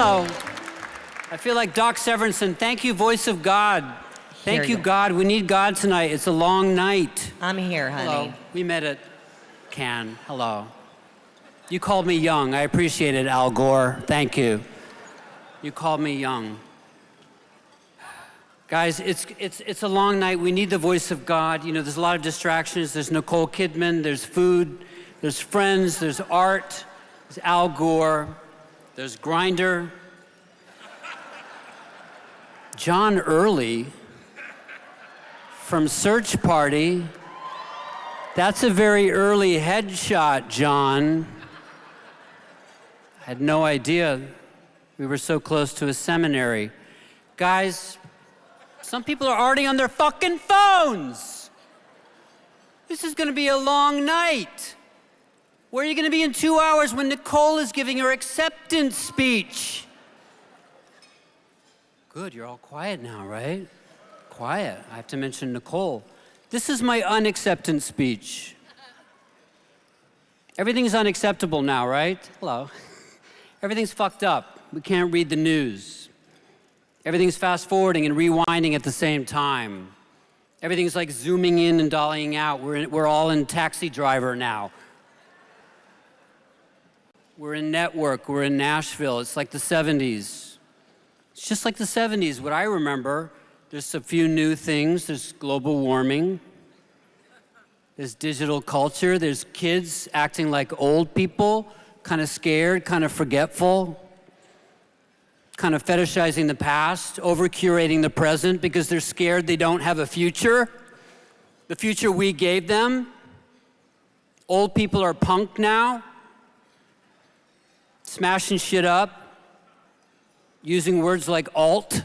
Hello. I feel like Doc Severinsen. Thank you, voice of God. Thank you, God. We need God tonight. It's a long night. I'm here, honey. Hello. We met at Cannes. Hello. You called me young. I appreciate it, Al Gore. Thank you. You called me young. Guys, it's a long night. We need the voice of God. You know, there's a lot of distractions. There's Nicole Kidman. There's food. There's friends. There's art. There's Al Gore. There's Grindr. John Early from Search Party. That's a very early headshot, John. I had no idea we were so close to a seminary. Guys, some people are already on their fucking phones. This is gonna be a long night. Where are you gonna be in 2 hours when Nicole is giving her acceptance speech? Good, you're all quiet now, right? Quiet. I have to mention Nicole. This is my unacceptance speech. Everything's unacceptable now, right? Hello. Everything's fucked up. We can't read the news. Everything's fast forwarding and rewinding at the same time. Everything's like zooming in and dollying out. We're all in Taxi Driver now. We're in Network. We're in Nashville. It's like the 70s. It's just like the 70s, what I remember. There's a few new things. There's global warming. There's digital culture. There's kids acting like old people, kind of scared, kind of forgetful, kind of fetishizing the past, over-curating the present because they're scared they don't have a future, the future we gave them. Old people are punk now, smashing shit up, using words like alt,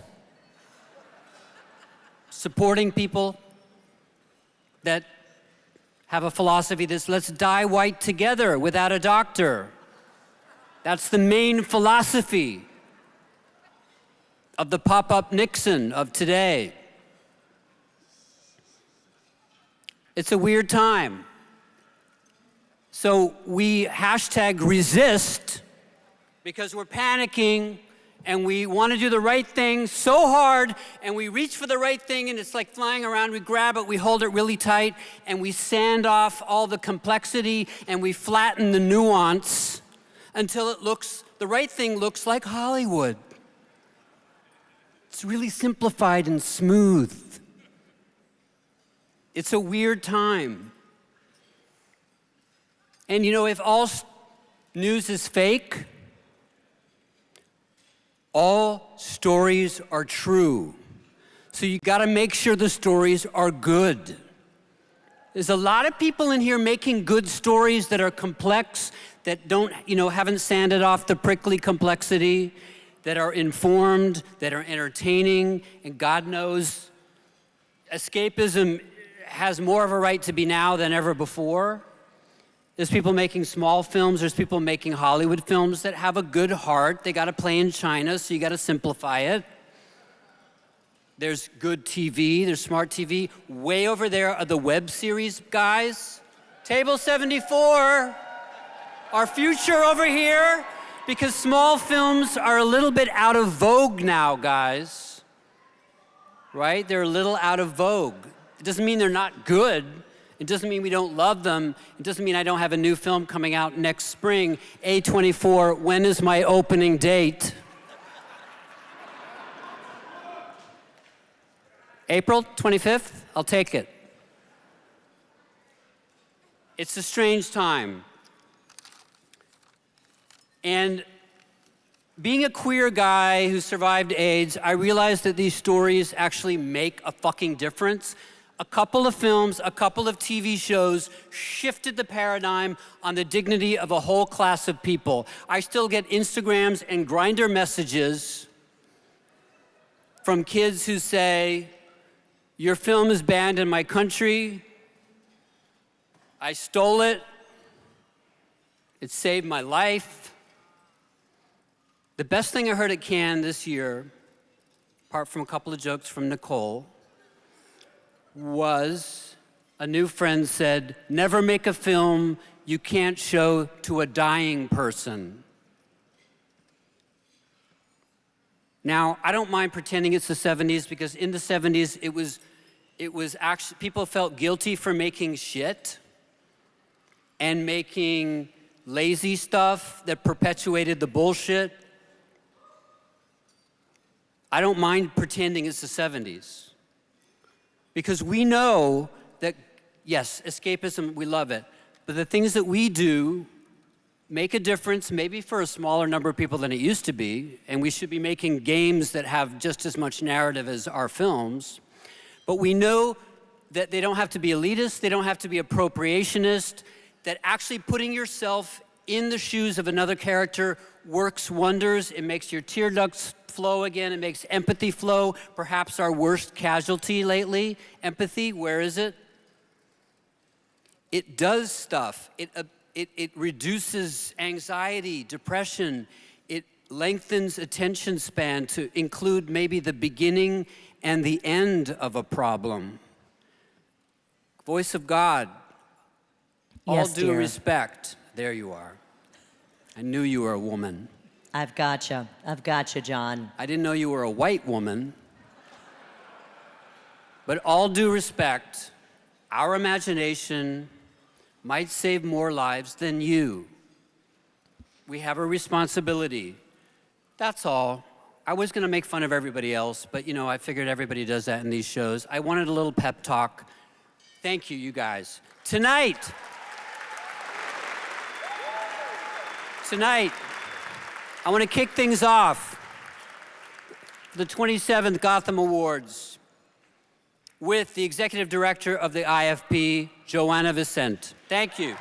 supporting people that have a philosophy that's let's die white together without a doctor. That's the main philosophy of the pop-up Nixon of today. It's a weird time. So we hashtag resist because we're panicking and we want to do the right thing so hard, and we reach for the right thing, and it's like flying around. We grab it, we hold it really tight, and we sand off all the complexity, and we flatten the nuance until the right thing looks like Hollywood. It's really simplified and smooth. It's a weird time. And you know, if all news is fake, all stories are true. So you gotta make sure the stories are good. There's a lot of people in here making good stories that are complex, that don't, haven't sanded off the prickly complexity, that are informed, that are entertaining, and God knows escapism has more of a right to be now than ever before. There's people making small films, there's people making Hollywood films that have a good heart. They gotta play in China, so you gotta simplify it. There's good TV, there's smart TV. Way over there are the web series guys. Table 74, our future over here, because small films are a little bit out of vogue now, guys. Right? They're a little out of vogue. It doesn't mean they're not good. It doesn't mean we don't love them. It doesn't mean I don't have a new film coming out next spring. A24, when is my opening date? April 25th? I'll take it. It's a strange time. And being a queer guy who survived AIDS, I realized that these stories actually make a fucking difference. A couple of films, a couple of TV shows shifted the paradigm on the dignity of a whole class of people. I still get Instagrams and Grindr messages from kids who say, your film is banned in my country. I stole it. It saved my life. The best thing I heard at Cannes this year, apart from a couple of jokes from Nicole, was a new friend said, never make a film you can't show to a dying person. Now, I don't mind pretending it's the 70s because in the 70s, it was actually, people felt guilty for making shit and making lazy stuff that perpetuated the bullshit. I don't mind pretending it's the 70s because we know that, yes, escapism, we love it, but the things that we do make a difference, maybe for a smaller number of people than it used to be, and we should be making games that have just as much narrative as our films, but we know that they don't have to be elitist, they don't have to be appropriationist, that actually putting yourself in the shoes of another character works wonders. It makes your tear ducts flow again, it makes empathy flow, perhaps our worst casualty lately. Empathy, where is it? It does stuff. It reduces anxiety, depression. It lengthens attention span to include maybe the beginning and the end of a problem. Voice of God. Yes, All due dear. respect. There you are. I knew you were a woman. I've gotcha, John. I didn't know you were a white woman. But all due respect, our imagination might save more lives than you. We have a responsibility. That's all. I was gonna make fun of everybody else, but I figured everybody does that in these shows. I wanted a little pep talk. Thank you, you guys. Tonight, I want to kick things off the 27th Gotham Awards with the executive director of the IFP, Joanna Vicente. Thank you.